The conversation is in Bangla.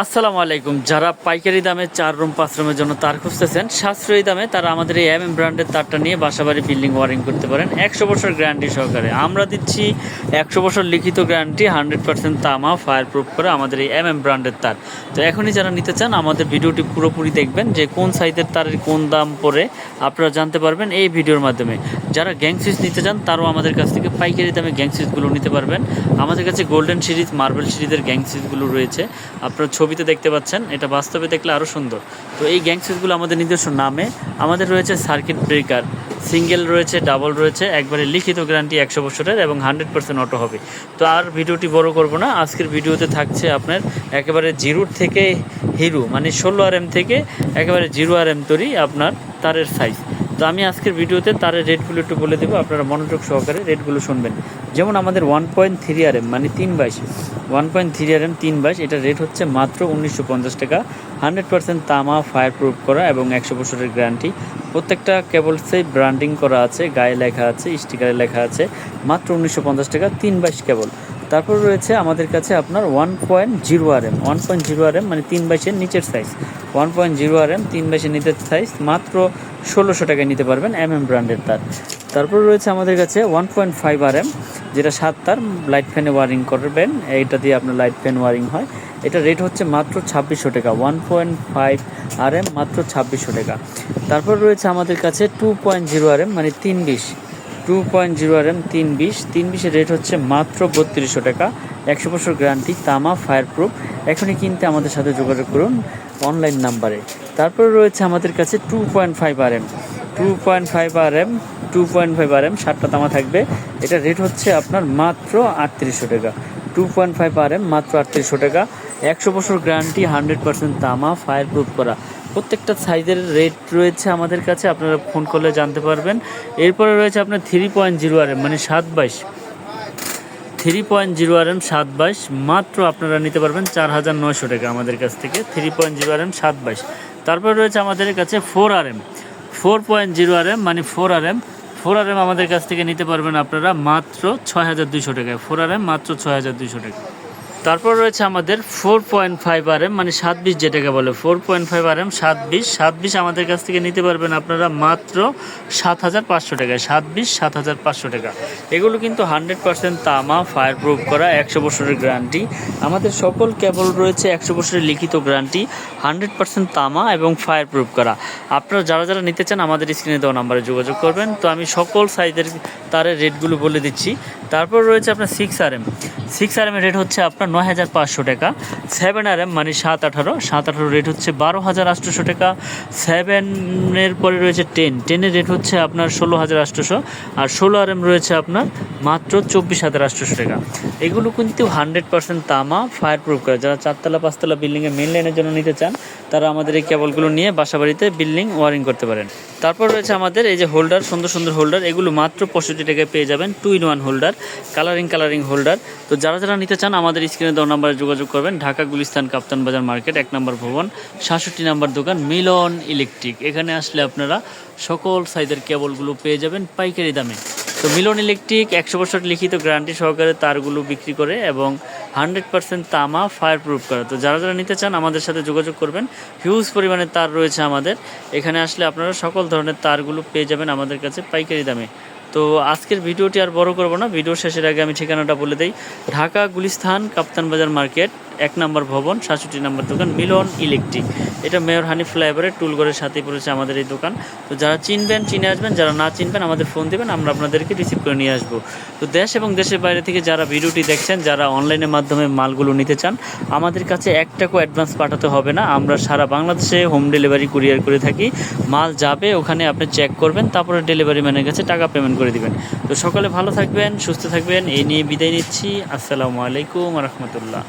আসসালামু আলাইকুম। যারা পাইকারি দামে 4 রুম 5 রুমের জন্য তার খুঁজতেছেন সাশ্রয়ী দামে, তারা আমাদের এই ব্র্যান্ডের তারটা নিয়ে বাসাবাড়ি বিল্ডিং ওয়ারিং করতে পারেন 100 বছর গ্যারান্টি সহকারে। আমরা দিচ্ছি 100 বছর লিখিত গ্যারান্টি, 100% তামা ফায়ার প্রুফ করে আমাদের এই ব্র্যান্ডের তার। তো এখনই যারা নিতে চান আমাদের ভিডিওটি পুরোপুরি দেখবেন, যে কোন সাইজের তারের কোন দাম পড়ে আপনারা জানতে পারবেন এই ভিডিওর মাধ্যমে। যারা গ্যাং সুইচ নিতে চান তারাও আমাদের কাছ থেকে পাইকারি দামে গ্যাং সুইচগুলো নিতে পারবেন। আমাদের কাছে গোল্ডেন সিরিজ, মার্বেল সিরিজের গ্যাং সুইচগুলো রয়েছে। আপনারা ছবিতে দেখতে পাচ্ছেন, এটা বাস্তবে দেখলে আরও সুন্দর। তো এই গ্যাং সুইচগুলো আমাদের নিজস্ব নামে। আমাদের রয়েছে সার্কিট ব্রেকার, সিঙ্গেল রয়েছে, ডাবল রয়েছে, একবারে লিখিত গ্যারান্টি 100 বছরের এবং 100% অটো হবে। তো আর ভিডিওটি বড় করব না, আজকের ভিডিওতে থাকছে আপনার একেবারে জিরোর থেকে হিরো, মানে 16 RM থেকে একেবারে 0 RM তৈরি আপনার তারের সাইজ। তো আমি আজকের ভিডিওতে তারের রেটগুলো একটু বলে দেবো, আপনারা মনোযোগ সহকারে রেটগুলো শুনবেন। যেমন আমাদের 1.3 RM মানে 3/22, 1.3 RM 3/22, এটার রেট হচ্ছে মাত্র 1950 টাকা। 100% তামা ফায়ার প্রুফ করা এবং 100 বছরের গ্যারান্টি। প্রত্যেকটা কেবলসে ব্র্যান্ডিং করা আছে, গায়ে লেখা আছে, স্টিকারে লেখা আছে। মাত্র 1950 টাকা 3/22 কেবল। তারপর রয়েছে আমাদের কাছে আপনার 1.0 RM, 1.0 RM মানে 3/22-এর নিচের সাইজ। 1.0 RM 3/22-এর নিচের সাইজ মাত্র 1600 টাকায় নিতে পারবেন ব্র্যান্ডের তার। তারপর রয়েছে আমাদের কাছে 1.5 RM, যেটা 7 তার, লাইট ফ্যানে ওয়ারিং করবেন, এইটা দিয়ে আপনার লাইট ফ্যান ওয়ারিং হয়। এটা রেট হচ্ছে মাত্র 2600 টাকা। 1.5 RM মাত্র 2600 টাকা। তারপর রয়েছে আমাদের কাছে 2.0 RM মানে 320, 2.0 RM 320-এর রেট হচ্ছে মাত্র 3200 টাকা। 100 বছর গ্যারান্টি, তামা ফায়ার প্রুফ। এখনই কিনতে আমাদের সাথে যোগাযোগ করুন অনলাইন নাম্বারে। তারপর রয়েছে আমাদের কাছে 2.5 RM, 2.5 RM, 2.5 RM 7টা তামা থাকবে। এটা রেট হচ্ছে আপনার মাত্র 3800 টাকা। 2.5 RM মাত্র 3800 টাকা। 100 বছর গ্যারান্টি, 100% তামা ফায়ার প্রুফ করা। প্রত্যেকটা সাইজের রেট রয়েছে আমাদের কাছে, আপনারা ফোন করলে জানতে পারবেন। এরপরে রয়েছে আপনার 3.0 RM মানে 7/22, 3.0 RM 7/22, মাত্র আপনারা নিতে পারবেন 4900 টাকা আমাদের কাছ থেকে। 3.0 RM 7/22। তারপর রয়েছে আমাদের কাছে 4 RM, 4.0 RM মানে 4 RM, 4 RM আমাদের কাছ থেকে নিতে পারবেন আপনারা মাত্র 6200 টাকায়। 4 RM মাত্র 6200 টাকা। তারপর রয়েছে আমাদের 4.5 RM মানে 7/20, যেটাকে বলে 4.5 RM 7/20 আমাদের কাছ থেকে নিতে পারবেন আপনারা মাত্র 7500 টাকায়। 7/20 7500 টাকা। এগুলো কিন্তু 100% তামা ফায়ার প্রুফ করা, 100 বছরের গ্যারান্টি। আমাদের সকল কেবল রয়েছে 100 বছরের লিখিত গ্যারান্টি, 100% তামা এবং ফায়ার প্রুফ করা। আপনারা যারা নিতে চান আমাদের স্ক্রিনে দেওয়া নাম্বারে যোগাযোগ করবেন। তো আমি সকল সাইজের তারের রেটগুলো বলে দিচ্ছি। তারপর রয়েছে আপনার 6 RM, 6 RM এর রেট হচ্ছে আপনার 9500 টাকা। 7 RM মানে 7/18 রেট হচ্ছে 12800 টাকা। 7-এর পরে রয়েছে 10-এর রেট হচ্ছে আপনার 16800, আর 16 RM রয়েছে আপনার মাত্র 24800 টাকা। এগুলো কিন্তু 100% তামা ফায়ার প্রুফ করা। যারা 4তলা 5তলা বিল্ডিংয়ে মেন লাইনের জন্য নিতে চান তারা আমাদের এই কেবলগুলো নিয়ে বাসাবাড়িতে বিল্ডিং ওয়ারিং করতে পারেন। তারপর রয়েছে আমাদের এই যে হোল্ডার, সুন্দর সুন্দর হোল্ডার, এগুলো মাত্র 65 টাকায় পেয়ে যাবেন। 2-in-1 holder, colouring holder. তো যারা নিতে চান আমাদের স্ক্রিনে দেওয়া নাম্বারে যোগাযোগ করবেন। ঢাকা গুলিস্তান কাপ্তান বাজার মার্কেট 1 নম্বর ভবন, 66 নম্বর দোকান, মিলন ইলেকট্রিক। এখানে আসলে আপনারা সকল সাইজের কেবলগুলো পেয়ে যাবেন পাইকারি দামে। তো মিলন ইলেকট্রিক 100 বছর লিখিত গ্যারান্টি সহকারে তারগুলো বিক্রি করে এবং 100% তামা ফায়ার প্রুফ করা। তো যারা নিতে চান আমাদের সাথে যোগাযোগ করবেন। হিউজ পরিমাণে তার রয়েছে আমাদের এখানে, আসলে আপনারা সকল ধরনের তারগুলো পেয়ে যাবেন আমাদের কাছে পাইকারি দামে। তো আজকের ভিডিওটি আর বড় করব না, ভিডিও শেষের আগে আমি ঠিকানাটা বলে দেই। ঢাকা গুলিস্তান কাপ্তান বাজার মার্কেট 1 নম্বর ভবন, 66 নম্বর দোকান, মিলন ইলেকট্রিক। এটা মেয়র হানিফ ফ্লাইওভারের টুলঘরের সাথেই পড়েছে আমাদের এই দোকান। তো যারা চিনবেন চিনে আসবেন, যারা না চিনবেন আমাদের ফোন দেবেন, আমরা আপনাদেরকে রিসিভ করে নিয়ে আসবো। তো দেশ এবং দেশের বাইরে থেকে যারা ভিডিওটি দেখছেন, যারা অনলাইনের মাধ্যমে মালগুলো নিতে চান, আমাদের কাছে 1 টাকাও অ্যাডভান্স পাঠাতে হবে না। আমরা সারা বাংলাদেশে হোম ডেলিভারি কুরিয়ার করে থাকি। মাল যাবে, ওখানে আপনি চেক করবেন, তারপরে ডেলিভারি ম্যানের কাছে টাকা পেমেন্ট করে দিবেন। তো সকলে ভালো থাকবেন, সুস্থ থাকবেন, এই নিয়ে বিদায় নিচ্ছি। আসসালামু আলাইকুম ওয়া রাহমাতুল্লাহ।